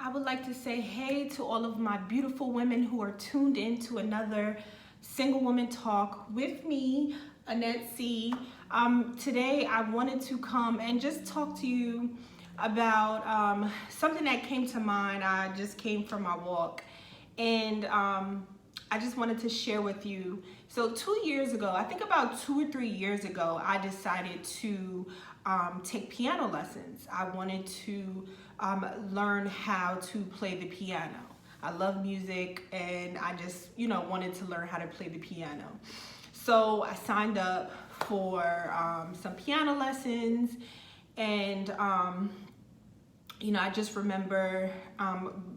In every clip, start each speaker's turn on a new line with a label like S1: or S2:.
S1: I would like to say hey to all of my beautiful women who are tuned in to another Single Woman Talk with me, Annette C. Today I wanted to come and just talk to you about something that came to mind. I just came from my walk, and I just wanted to share with you. So 2 years ago, I think about 2 or 3 years ago, I decided to take piano lessons. I wanted to learn how to play the piano. I love music, and I just, wanted to learn how to play the piano. So I signed up for some piano lessons, and I just remember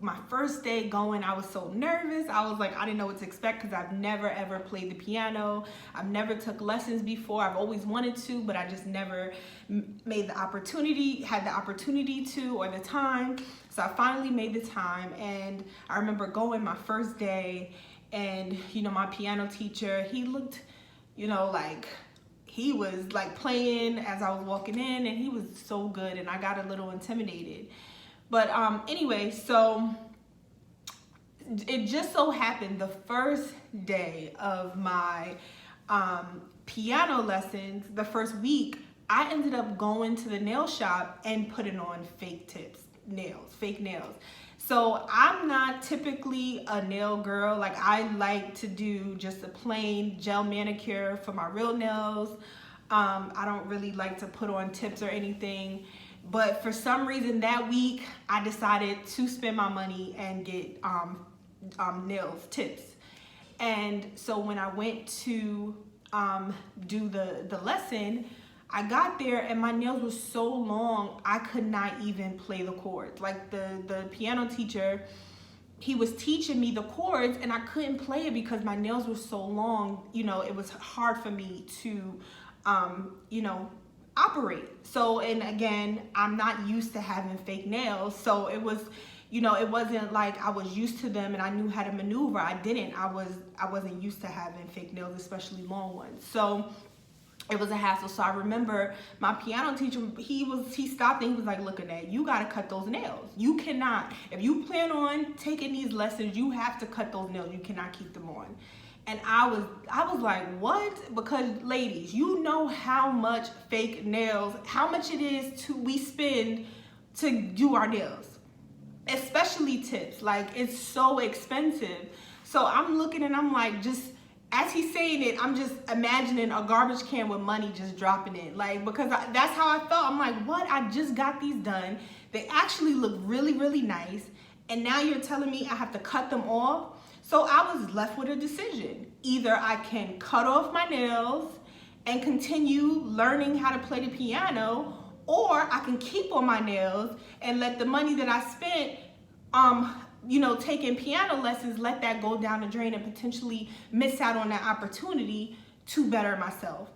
S1: my first day going, I was so nervous. I was like, I didn't know what to expect because I've never ever played the piano. I've never took lessons before. I've always wanted to, but I just never had the opportunity to, or the time. So I finally made the time, and I remember going my first day, and my piano teacher, he looked, like he was like playing as I was walking in, and he was so good, and I got a little intimidated. But anyway, so it just so happened the first day of my piano lessons, the first week, I ended up going to the nail shop and putting on fake nails. So I'm not typically a nail girl. Like, I like to do just a plain gel manicure for my real nails. I don't really like to put on tips or anything. But for some reason that week, I decided to spend my money and get nails, tips. And so when I went to do the lesson, I got there and my nails were so long, I could not even play the chords. Like, the piano teacher, he was teaching me the chords and I couldn't play it because my nails were so long. It was hard for me to, operate. So, and again, I'm not used to having fake nails. So it was, it wasn't like I was used to them and I knew how to maneuver. I wasn't used to having fake nails, especially long ones. So it was a hassle. So I remember my piano teacher, he stopped and he was like, look, Annette, you got to cut those nails. You cannot, if you plan on taking these lessons, you have to cut those nails. You cannot keep them on. And I was like, what? Because ladies, you know how much fake nails, how much it is we spend to do our nails, especially tips. Like, it's so expensive. So I'm looking and I'm like, just as he's saying it, I'm just imagining a garbage can with money just dropping it. Like, because that's how I felt. I'm like, what? I just got these done. They actually look really, really nice. And now you're telling me I have to cut them off? So I was left with a decision. Either I can cut off my nails and continue learning how to play the piano, or I can keep on my nails and let the money that I spent taking piano lessons, let that go down the drain and potentially miss out on that opportunity to better myself.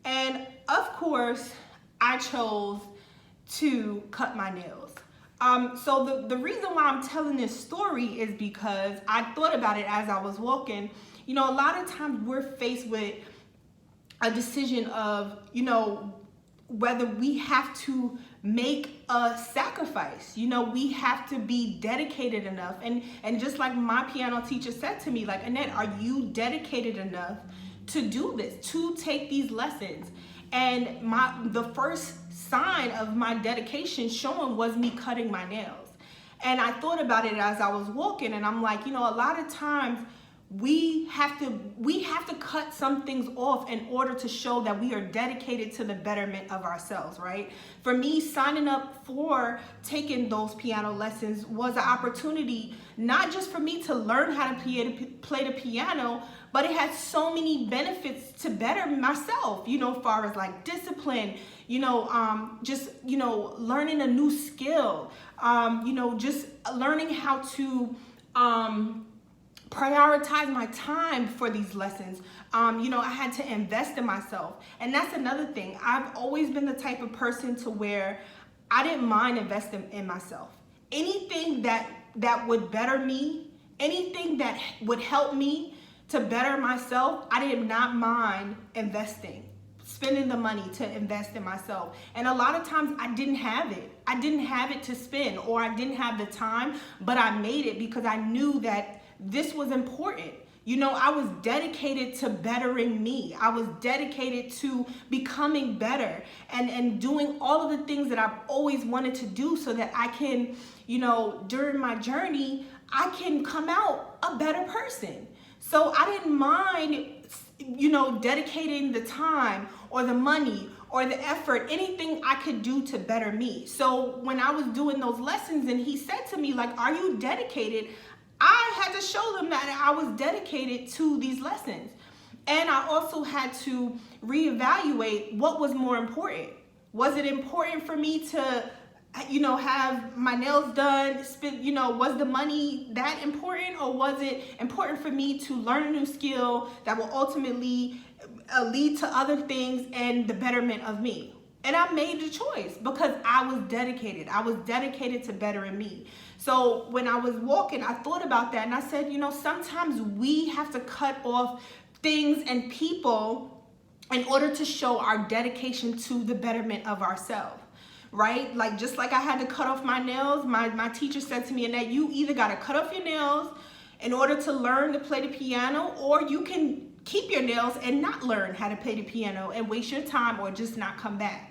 S1: And of course, I chose to cut my nails. So the reason why I'm telling this story is because I thought about it as I was walking. A lot of times we're faced with a decision of, whether we have to make a sacrifice. We have to be dedicated enough. And just like my piano teacher said to me, like, Annette, are you dedicated enough to do this, to take these lessons? And the first sign of my dedication showing was me cutting my nails. And I thought about it as I was walking, and I'm like, a lot of times we have to cut some things off in order to show that we are dedicated to the betterment of ourselves, right? For me, signing up for taking those piano lessons was an opportunity not just for me to learn how to play the piano, but it had so many benefits to better myself, as far as like discipline, just, learning a new skill, just learning how to prioritize my time for these lessons. I had to invest in myself. And that's another thing. I've always been the type of person to where I didn't mind investing in myself. Anything that would better me, anything that would help me to better myself, I did not mind investing. spending the money to invest in myself. And a lot of times I didn't have it. I didn't have it to spend, or I didn't have the time, but I made it because I knew that this was important. You know, I was dedicated to bettering me. I was dedicated to becoming better and doing all of the things that I've always wanted to do so that I can, you know, during my journey, I can come out a better person. So I didn't mind, you know, dedicating the time or the money or the effort, anything I could do to better me. So when I was doing those lessons and he said to me, like, are you dedicated? I had to show them that I was dedicated to these lessons. And I also had to reevaluate what was more important. Was it important for me to, you know, have my nails done, you know, was the money that important, or was it important for me to learn a new skill that will ultimately lead to other things and the betterment of me? And I made the choice because I was dedicated. I was dedicated to bettering me. So when I was walking, I thought about that and I said, you know, sometimes we have to cut off things and people in order to show our dedication to the betterment of ourselves, right? Like, just like I had to cut off my nails, my teacher said to me, Annette, you either got to cut off your nails in order to learn to play the piano, or you can keep your nails and not learn how to play the piano and waste your time or just not come back.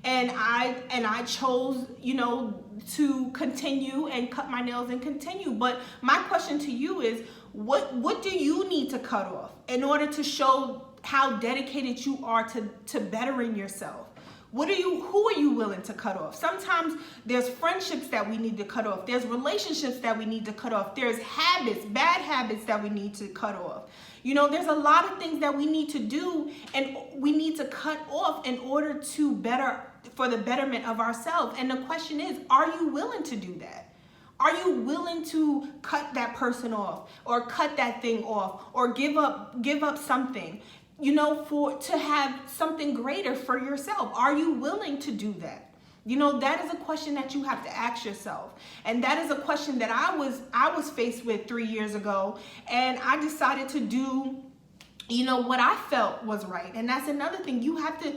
S1: And I chose, you know, to continue and cut my nails and continue. But my question to you is, what do you need to cut off in order to show how dedicated you are to bettering yourself? Who are you willing to cut off? Sometimes there's friendships that we need to cut off. There's relationships that we need to cut off. There's habits, bad habits that we need to cut off. You know, there's a lot of things that we need to do and we need to cut off in order to for the betterment of ourselves. And the question is, are you willing to do that? Are you willing to cut that person off, or cut that thing off, or give up something, you know, to have something greater for yourself? Are you willing to do that? You know, that is a question that you have to ask yourself. And that is a question that I was faced with 3 years ago. And I decided to do, you know, what I felt was right. And that's another thing. You have to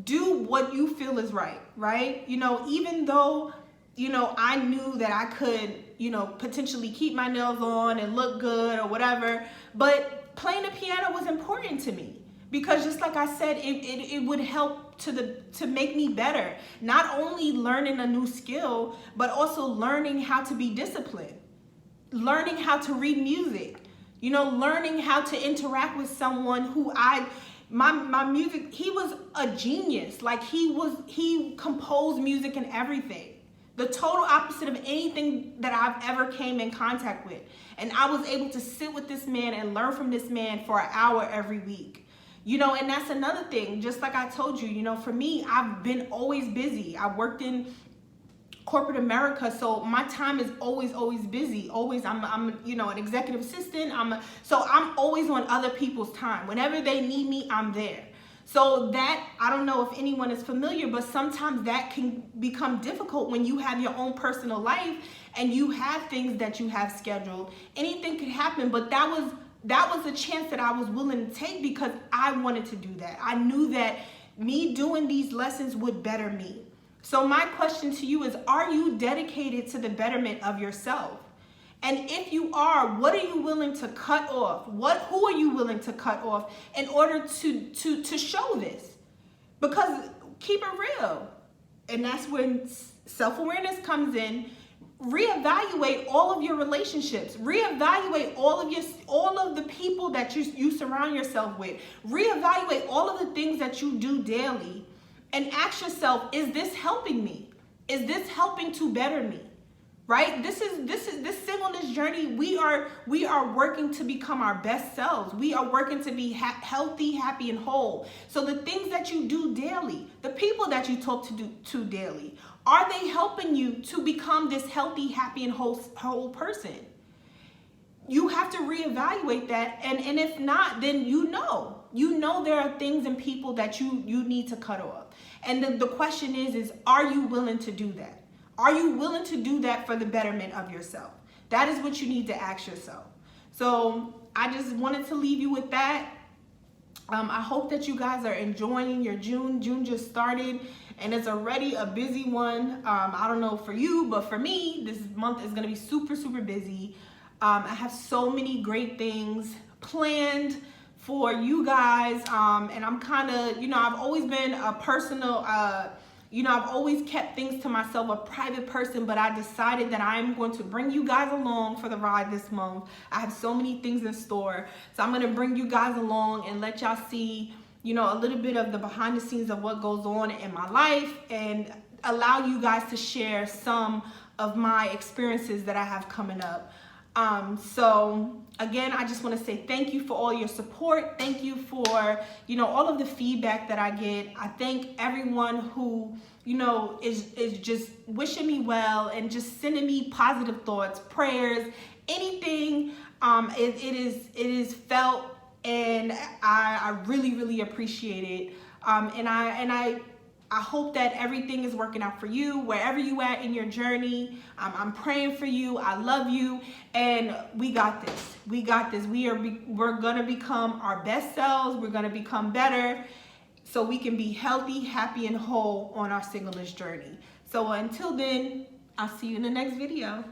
S1: do what you feel is right, right? You know, even though, you know, I knew that I could, you know, potentially keep my nails on and look good or whatever, but playing the piano was important to me because, just like I said, it would help to make me better. Not only learning a new skill, but also learning how to be disciplined, learning how to read music, you know, learning how to interact with someone who my music, he was a genius. Like, he composed music and everything. The total opposite of anything that I've ever came in contact with. And I was able to sit with this man and learn from this man for an hour every week. You know, and that's another thing. Just like I told you, you know, for me, I've been always busy. I worked in corporate America, so my time is always busy. Always, I'm you know, an executive assistant. So I'm always on other people's time. Whenever they need me, I'm there. So that, I don't know if anyone is familiar, but sometimes that can become difficult when you have your own personal life and you have things that you have scheduled. Anything could happen, but that was a chance that I was willing to take because I wanted to do that. I knew that me doing these lessons would better me. So my question to you is, are you dedicated to the betterment of yourself? And if you are, what are you willing to cut off? Who are you willing to cut off in order to show this? Because keep it real. And that's when self-awareness comes in. Reevaluate all of your relationships. Reevaluate all of the people that you surround yourself with. Reevaluate all of the things that you do daily and ask yourself, is this helping me? Is this helping to better me? Right? This singleness journey, we are working to become our best selves. We are working to be healthy, happy, and whole. So the things that you do daily, the people that you talk to daily, are they helping you to become this healthy, happy, and whole person? You have to reevaluate that, and if not, then you know there are things and people that you need to cut off. And the question is are you willing to do that? Are you willing to do that for the betterment of yourself? That is what you need to ask yourself. So I just wanted to leave you with that. I hope that you guys are enjoying your June. June just started and it's already a busy one. I don't know for you, but for me, this month is gonna be super, super busy. I have so many great things planned for you guys. And I'm kind of, I've always been a personal, I've always kept things to myself, a private person, but I decided that I'm going to bring you guys along for the ride this month. I have so many things in store. So I'm going to bring you guys along and let y'all see, a little bit of the behind the scenes of what goes on in my life and allow you guys to share some of my experiences that I have coming up. So again, I just want to say thank you for all your support. Thank you for, all of the feedback that I get. I thank everyone who, is just wishing me well and just sending me positive thoughts, prayers, anything. It is felt, and I really, really appreciate it. And I hope that everything is working out for you, wherever you at in your journey. I'm praying for you. I love you, and we got this. We got this. We're gonna become our best selves. We're gonna become better, so we can be healthy, happy, and whole on our singleness journey. So until then, I'll see you in the next video.